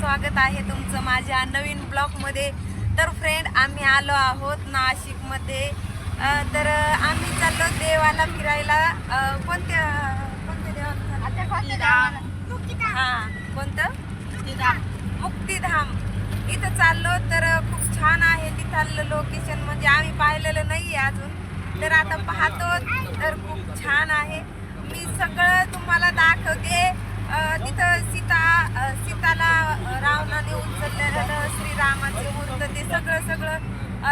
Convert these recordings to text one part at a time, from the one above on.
स्वागत आहे तुमचं माझ्या नवीन ब्लॉगमध्ये। तर फ्रेंड, आम्ही आलो आहोत नाशिकमध्ये। तर आम्ही चाललो देवाला फिरायला। कोणत्या देवाला? हां, कोणतं? मुक्तिधाम इथं चाललो। तर खूप छान आहे तिथलं लोकेशन, म्हणजे आम्ही पाहिलेलं नाही आहे अजून, तर आता पाहतो। तर खूप छान आहे, मी सगळं तुम्हाला दाखवते। तिथं सीताला रावणाने उचललेलं श्रीरामाचे मूर्त, ते सगळं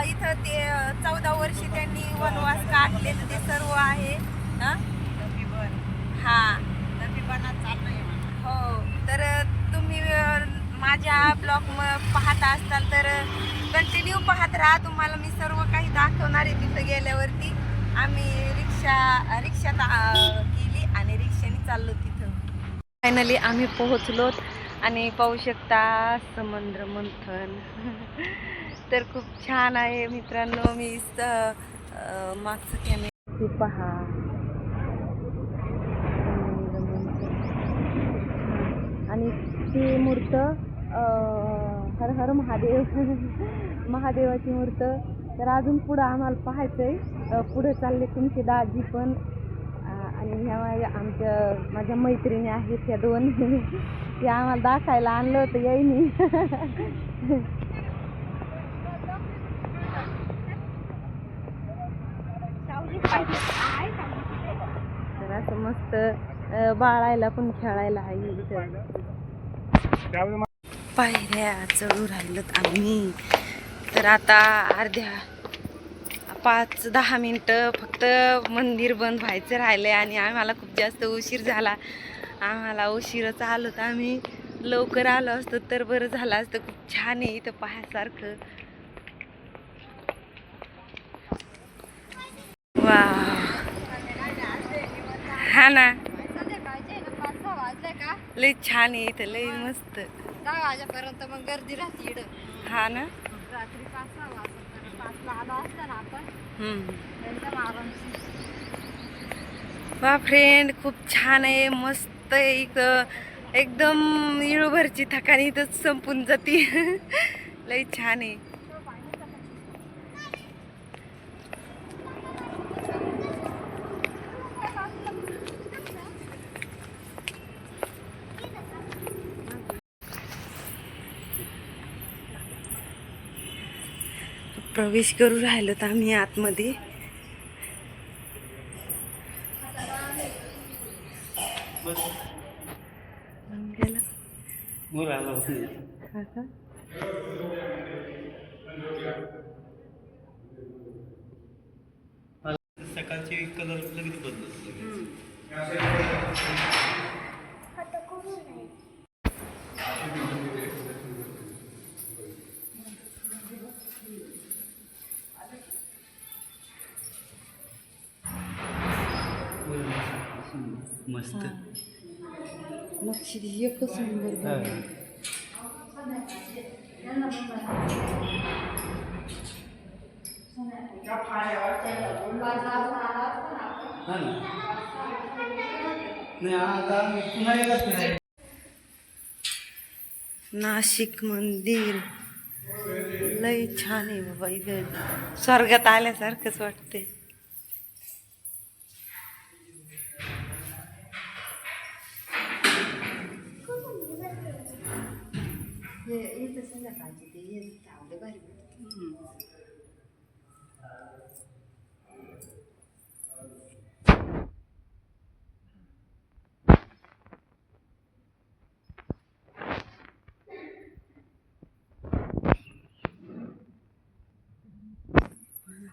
इथं ते 14 वर्षी त्यांनी वनवास काढलेलं ते सर्व आहे। हो, तर तुम्ही माझ्या ब्लॉग पाहत असाल तर कंटिन्यू पाहत राहा, तुम्हाला मी सर्व काही दाखवणार आहे। तिथं गेल्यावरती आम्ही रिक्षात गेली आणि रिक्षाने चाललो तिथं। फायनली आम्ही पोहोचलोत आणि पाहू शकता समुद्र मंथन। तर खूप छान आहे मित्रांनो। मी मागचं कॅमेरा पहा, आणि ती मूर्त हर हर महादेव महादेवाची मूर्त। तर अजून पुढं आम्हाला पाहायचंय, पुढे चालले तुमचे दाजी पण, आणि ह्या माझ्या मैत्रिणी आहेत त्या दोन, ते आम्हाला दाखायला आणलं होतं यायनी। तर असं मस्त बाळायला पण खेळायला आहे इथं। पायऱ्या चढू राहिलोत आम्ही। तर आता अर्ध्या 5-10 मिनटं फक्त मंदिर बंद व्हायचं राहिलंय, आणि आम्हाला खूप जास्त उशीर झाला। आम्हाला उशीरच आलो, तर आम्ही लवकर आलो असतो तर बरं झालं असतं। खूप छान आहे इथं पाहायसारखं। वा, हा ना, लई छान आहे इथं, लई मस्त। 10 वाजेपर्यंत मग गर्दी राहते इकडं। हा ना, रात्री 5-6 वाजता आलो असतं ना आपण, एकदम आरामशीर। वा फ्रेंड, खूप छान आहे, मस्त आहे इथं, एकदम इळूभरची थकान इथं संपून जाते। लई छान आहे। प्रवेश करू राहिलो तर आम्ही आतमध्ये। सकाळचे कलर लगेच बदलत मस्त नक्षी एकच नंबर। नाशिक मंदिर लई छान आहे बाबा, इथं स्वर्गात आल्यासारखंच वाटते।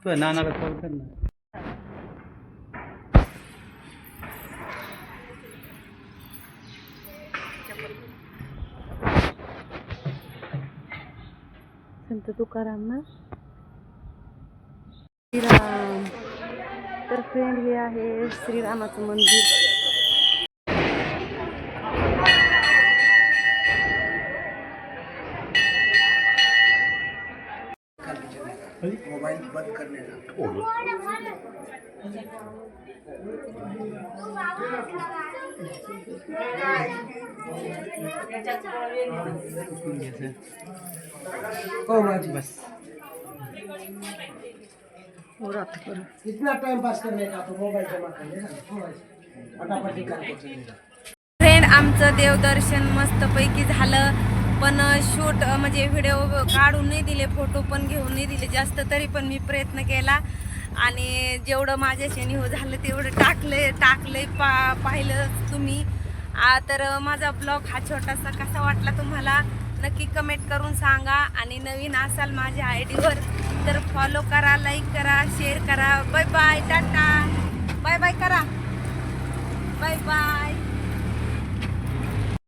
तो नानाला कॉल कर ना। संत तुकाराम ना, श्रीराम। तर फ्रेंड, हे आहे श्रीरामाचं मंदिर। मोबाइल बंद कर लेना। हो माझी बस इतना टाइम पास करने का तो मोबाइल जमा कर लेना फटाफट निकाल के चलेगा फ्रेंड आमचं देवदर्शन मस्तपैकी झालं, पण शूट म्हणजे व्हिडिओ काढून नाही दिले, फोटो पण घेऊन नाही दिले जास्त, तरी पण मी प्रयत्न केला आणि जेवढं माझ्याच्याने हो झालं तेवढं टाकलंय पाहिलं तुम्ही. तर माझा ब्लॉग हा छोटासा कसा वाटला तुम्हाला नक्की कमेंट करून सांगा, आणि नवीन असाल माझ्या आयडीवर तर फॉलो करा, लाईक करा, शेअर करा. Bye bye, tata, bye bye करा, बाय बाय.